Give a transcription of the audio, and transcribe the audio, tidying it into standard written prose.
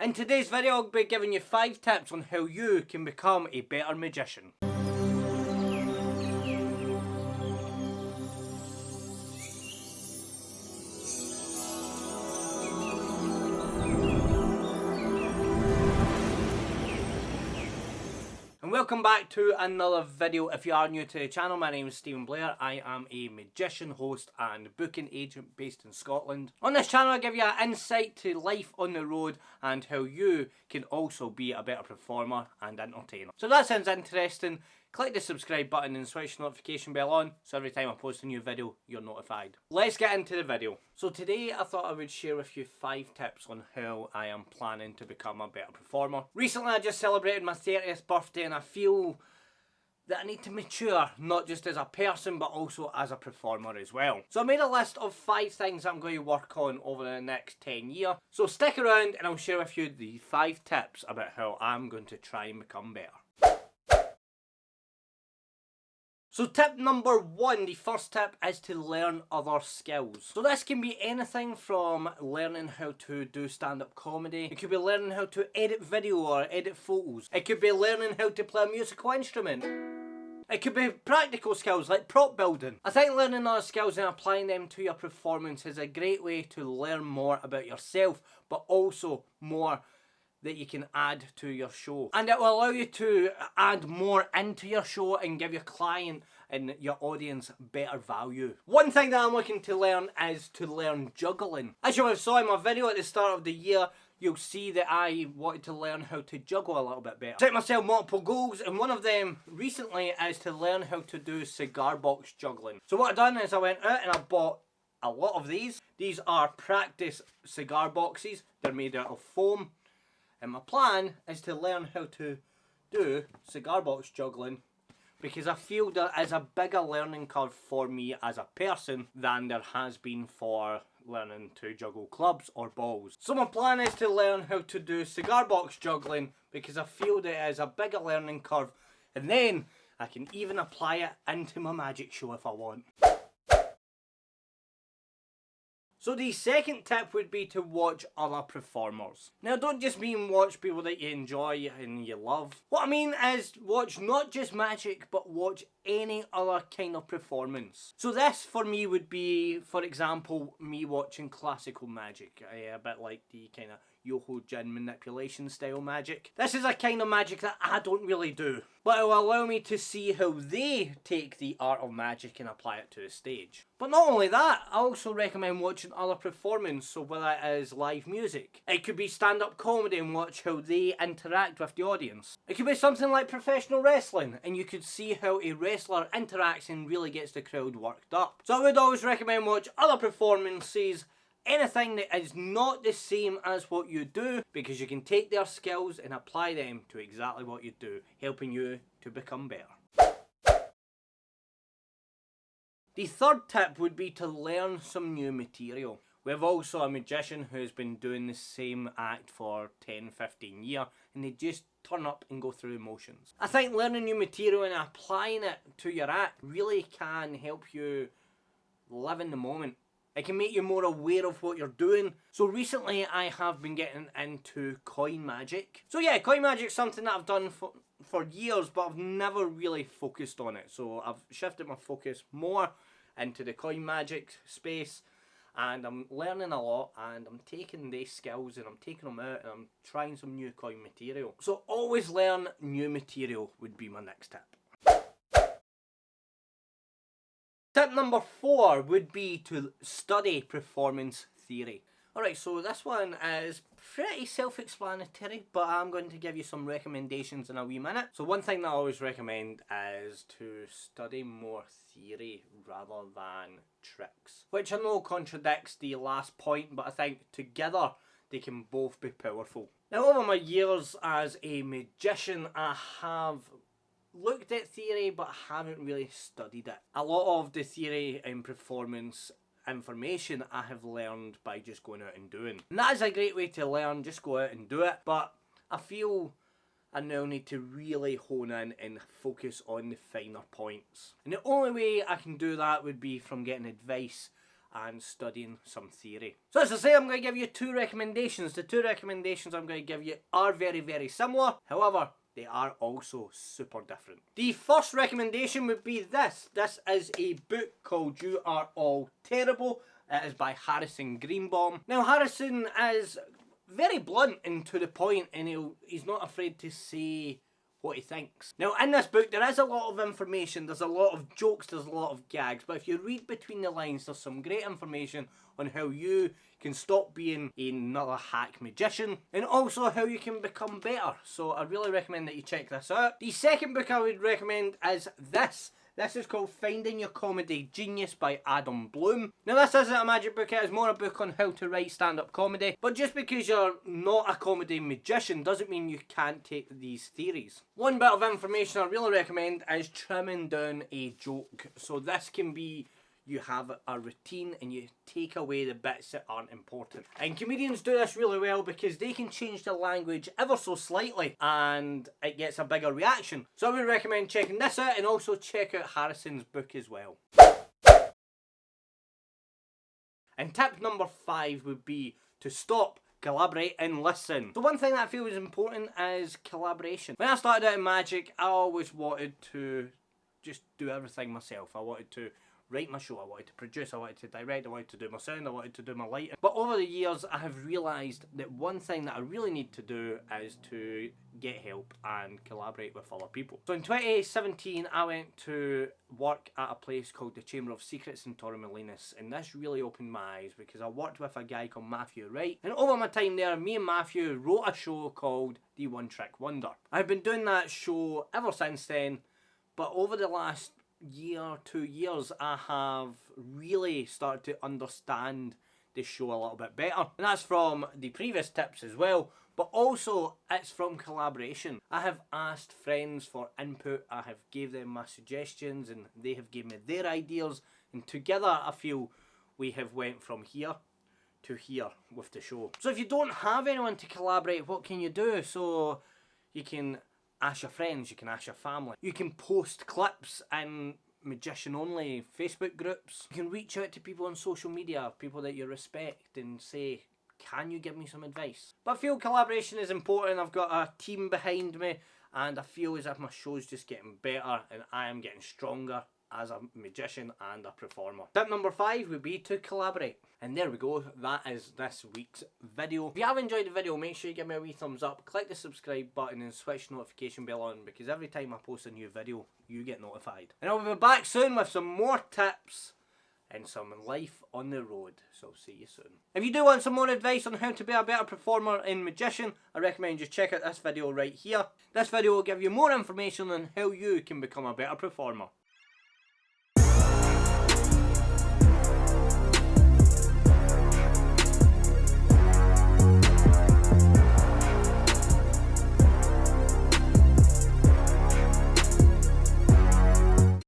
In today's video, I'll be giving you 5 tips on how you can become a better magician. And welcome back to another video. If you are new to the channel, my name is Stephen Blair. I am a magician, host and booking agent based in Scotland. On this channel I give you an insight to life on the road and how you can also be a better performer and entertainer. So if that sounds interesting, click the subscribe button and switch the notification bell on so every time I post a new video you're notified. Let's get into the video. So today I thought I would share with you 5 tips on how I am planning to become a better performer. Recently I just celebrated my 30th birthday and I feel that I need to mature, not just as a person but also as a performer as well. So I made a list of 5 things I'm going to work on over the next 10 years. So stick around and I'll share with you the 5 tips about how I'm going to try and become better. So tip number 1, the first tip is to learn other skills. So this can be anything from learning how to do stand-up comedy. It could be learning how to edit video or edit photos. It could be learning how to play a musical instrument. It could be practical skills like prop building. I think learning other skills and applying them to your performance is a great way to learn more about yourself, but also more that you can add to your show. And it will allow you to add more into your show and give your client and your audience better value. One thing that I'm looking to learn is to learn juggling. As you have saw in my video at the start of the year, you'll see that I wanted to learn how to juggle a little bit better. Set myself multiple goals, and one of them recently is to learn how to do cigar box juggling. So what I've done is I went out and I bought a lot of these. These are practice cigar boxes. They're made out of foam. And my plan is to learn how to do cigar box juggling because I feel there is a bigger learning curve for me as a person than there has been for learning to juggle clubs or balls. So my plan is to learn how to do cigar box juggling because I feel there is a bigger learning curve, and then I can even apply it into my magic show if I want. So the second tip would be to watch other performers. Now I don't just mean watch people that you enjoy and you love. What I mean is watch not just magic but watch any other kind of performance. So this for me would be, for example, me watching classical magic. A bit like the kind of Yoho Jin manipulation style magic. This is a kind of magic that I don't really do, but it will allow me to see how they take the art of magic and apply it to the stage. But not only that, I also recommend watching other performance, so whether it is live music. It could be stand-up comedy and watch how they interact with the audience. It could be something like professional wrestling and you could see how a wrestler interacts and really gets the crowd worked up. So I would always recommend watch other performances, anything that is not the same as what you do, because you can take their skills and apply them to exactly what you do, helping you to become better. The third tip would be to learn some new material. We have also a magician who's been doing the same act for 10-15 years and they just turn up and go through the motions. I think learning new material and applying it to your act really can help you live in the moment. It can make you more aware of what you're doing. So recently I have been getting into coin magic. So yeah, coin magic is something that I've done for years, but I've never really focused on it. So I've shifted my focus more into the coin magic space, and I'm learning a lot, and I'm taking these skills and I'm taking them out and I'm trying some new coin material. So always learn new material would be my next tip. Tip number 4 would be to study performance theory. Alright, so this one is pretty self-explanatory, but I'm going to give you some recommendations in a wee minute. So one thing that I always recommend is to study more theory rather than tricks. Which I know contradicts the last point, but I think together they can both be powerful. Now over my years as a magician, I have looked at theory but haven't really studied it. A lot of the theory and performance information I have learned by just going out and doing. And that is a great way to learn, just go out and do it. But I feel I now need to really hone in and focus on the finer points. And the only way I can do that would be from getting advice and studying some theory. So as I say, I'm going to give you two recommendations. The two recommendations I'm going to give you are very, very similar. However, they are also super different. The first recommendation would be this. This is a book called You Are All Terrible. It is by Harrison Greenbaum. Now, Harrison is very blunt and to the point, and he's not afraid to say what he thinks. Now, in this book, there is a lot of information, there's a lot of jokes, there's a lot of gags, but if you read between the lines, there's some great information on how you can stop being another hack magician, and also how you can become better. So I really recommend that you check this out. The second book I would recommend is this. This is called Finding Your Comedy Genius by Adam Bloom. Now, this isn't a magic book, it is more a book on how to write stand-up comedy. But just because you're not a comedy magician doesn't mean you can't take these theories. One bit of information I really recommend is trimming down a joke. So this can be you have a routine and you take away the bits that aren't important. And comedians do this really well because they can change the language ever so slightly and it gets a bigger reaction. So I would recommend checking this out and also check out Harrison's book as well. And tip number 5 would be to stop, collaborate and listen. So one thing that I feel is important is collaboration. When I started out in magic, I always wanted to just do everything myself. I wanted to write my show, I wanted to produce, I wanted to direct, I wanted to do my sound, I wanted to do my lighting. But over the years I have realised that one thing that I really need to do is to get help and collaborate with other people. So in 2017 I went to work at a place called the Chamber of Secrets in Torremolinos, and this really opened my eyes because I worked with a guy called Matthew Wright, and over my time there me and Matthew wrote a show called The One Trick Wonder. I've been doing that show ever since then, but over the last year, 2 years, I have really started to understand the show a little bit better. And that's from the previous tips as well, but also it's from collaboration. I have asked friends for input, I have gave them my suggestions and they have given me their ideas, and together I feel we have went from here to here with the show. So if you don't have anyone to collaborate, what can you do? So you can ask your friends, you can ask your family. You can post clips in magician only Facebook groups. You can reach out to people on social media, people that you respect, and say, can you give me some advice? But I feel collaboration is important. I've got a team behind me and I feel as if my show's just getting better and I am getting stronger as a magician and a performer. Tip number 5 would be to collaborate. And there we go, that is this week's video. If you have enjoyed the video, make sure you give me a wee thumbs up, click the subscribe button and switch notification bell on, because every time I post a new video, you get notified. And I'll be back soon with some more tips and some life on the road. So see you soon. If you do want some more advice on how to be a better performer in magician, I recommend you check out this video right here. This video will give you more information on how you can become a better performer.